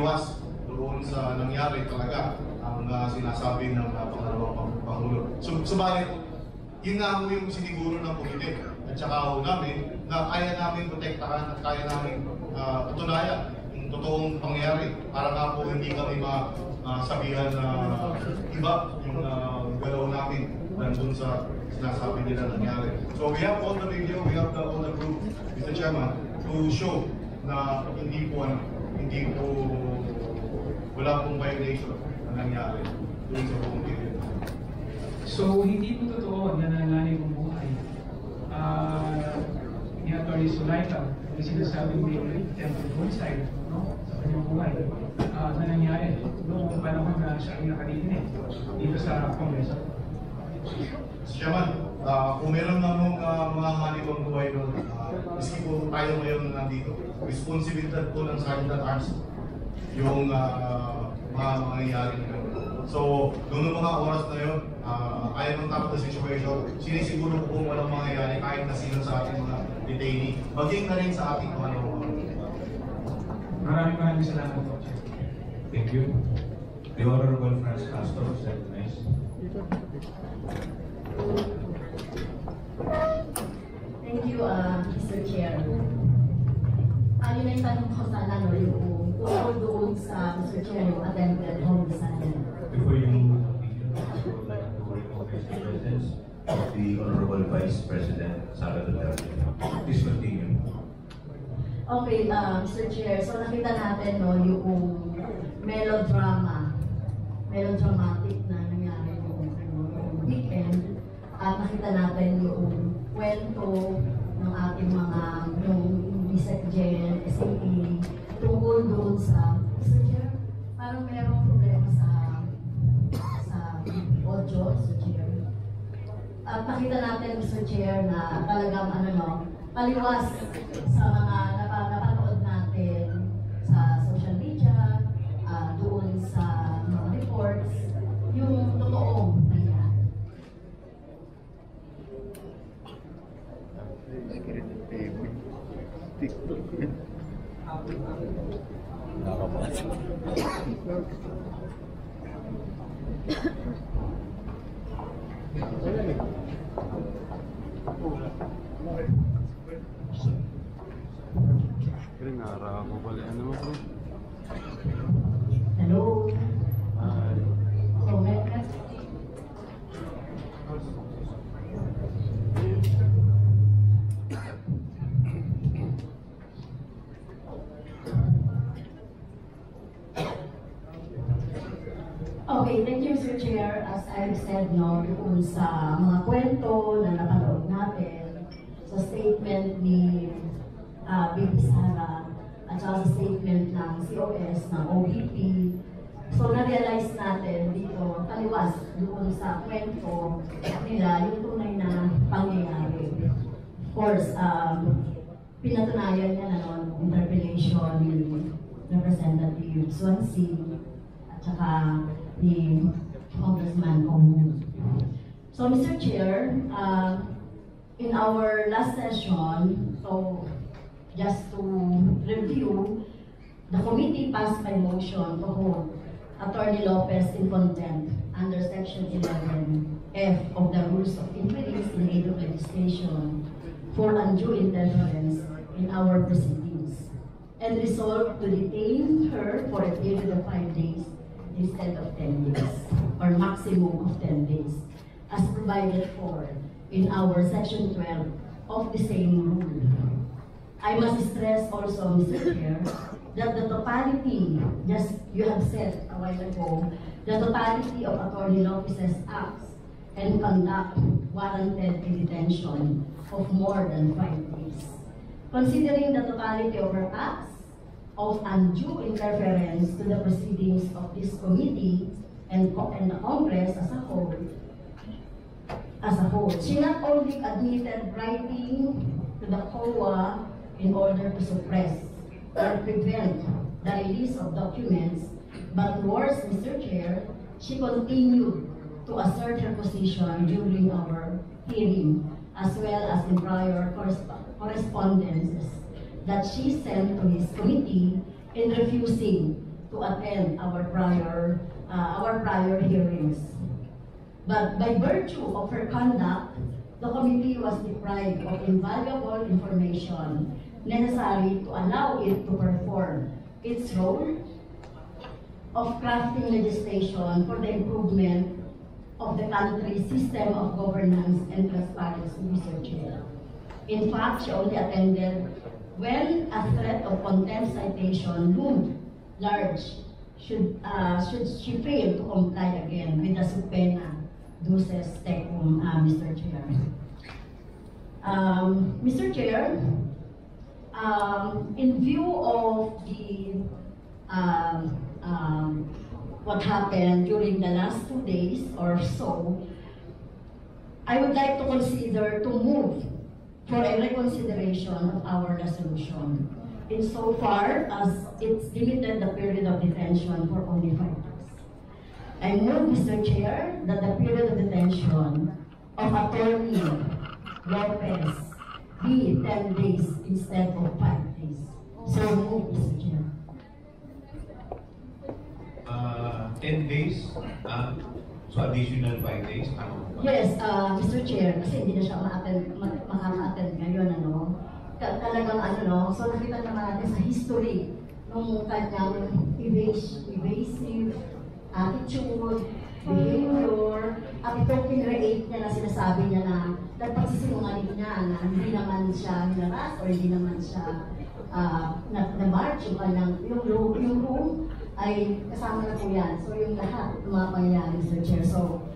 taliwas doon sa nangyari talaga ang sinasabi ng pangalawang Pangulo. Subalit, yun nga ho yung siniguro ng komite at saka ho namin na kaya namin protektahan at kaya namin patunayan yung totoong pangyayari para nga po hindi kami masabihan na iba yung galaw namin nandun sa sinasabi nila nangyari. So we have all the video, we have all the proof, Mr. Chairman, to show na hindi po wala pong violation na nangyari doon sa buong period. So, hindi po totoo na nanganganib ang buhay. Ni Atty. Zulaika, yung sinasabing may temple homicide, no? Sa kanyang buhay, na nangyari noong panahon na siya ay nakalitin dito sa Congress. Chairman, kung meron namang mga hanib ang buhay doon, miski po tayo ngayon nandito, responsibilidad po ng Sergeant at Arms yung mga nangyayari nyo. So, noong mga oras na yun, ayaw ng top of the situation, sinisiguro po kung walang mangyayari kahit na sino sa ating mga detainee, maging na rin sa ating mga nakuha. Maraming salamat po. Thank you. The Honorable Franz Castro, recognized. Thank you, Mr. Chair. Yun na yung tanong ko sana, no, yung tungkol doon sa Mr. Chair, yung attempted homicide. Before you move, I would like to recognize the presence of the Honorable Vice President Sara Duterte. Please continue. Okay, Mr. Chair, so nakita natin, no, yung melodramatic na nangyari noong weekend. Nakita natin yung kwento ng ating mga Jen, SAE, tungkol doon sa, Mr. Chair, parang merong problema sa audio, Mr. Chair. At nakita natin, Mr. Chair, na talagang paliwas sa mga napanood natin sa social media, doon sa mga reports, yung totoong nangyari. Hello. Okay, thank you, Mr. Chair. As I've said, no, doon sa mga kwento na napanood natin, sa statement ni Baby Sara, at saka sa statement ng COS, ng OVP, so na-realize natin dito, taliwas doon sa kwento nila, yung tunay na pangyayari. Of course, pinatunayan niya na noon, interpellation ni Representative Swansea, at saka ni Congressman Ong. So, Mr. Chair, in our last session, so just to review, the committee passed by motion to hold Attorney Lopez in contempt under Section 11F of the Rules of Inquiries in Aid of Legislation for undue interference in our proceedings, and resolved to detain her for a period of 5 days instead of 10 days, or maximum of 10 days, as provided for in our Section 12 of the same rule. I must stress also, Mr. Chair, that the totality, just you have said a while ago, the totality of Attorney Lopez's acts and conduct warranted a detention of more than 5 days. Considering the totality of her acts, of undue interference to the proceedings of this committee and the Congress as a whole, she not only admitted writing to the COA in order to suppress or prevent the release of documents, but worse, Mr. Chair, she continued to assert her position during our hearing, as well as in prior correspondences that she sent to this committee in refusing to attend our prior hearings. But by virtue of her conduct, the committee was deprived of invaluable information necessary to allow it to perform its role of crafting legislation for the improvement of the country's system of governance and transparency, Mr. Chair. In fact, she only attended when a threat of contempt citation loomed large should she fail to comply again with the subpoena duces tecum, Mr. Chair. Mr. Chair, in view of the what happened during the last 2 days or so, I would like to consider to move for a reconsideration of our resolution insofar as it's limited the period of detention for only 5 days. I move, Mr. Chair, that the period of detention of Attorney Lopez be 10 days instead of 5 days. So move, Mr. Chair. 10 days, so additional 5 days. Yes, Mr. Chair, kasi hindi na siya makaka-attend ngayon, ano. Talagang ano, no, so nakita naman natin sa history nung kanyang evasive attitude, behavior, at itong kinreate niya na sinasabi niya na nagpagsisinungaling niya na hindi naman siya hinaras or hindi naman siya na-march yung room ay kasama na po yan. So yung lahat ng mga pangyayari, Mr. Chair. So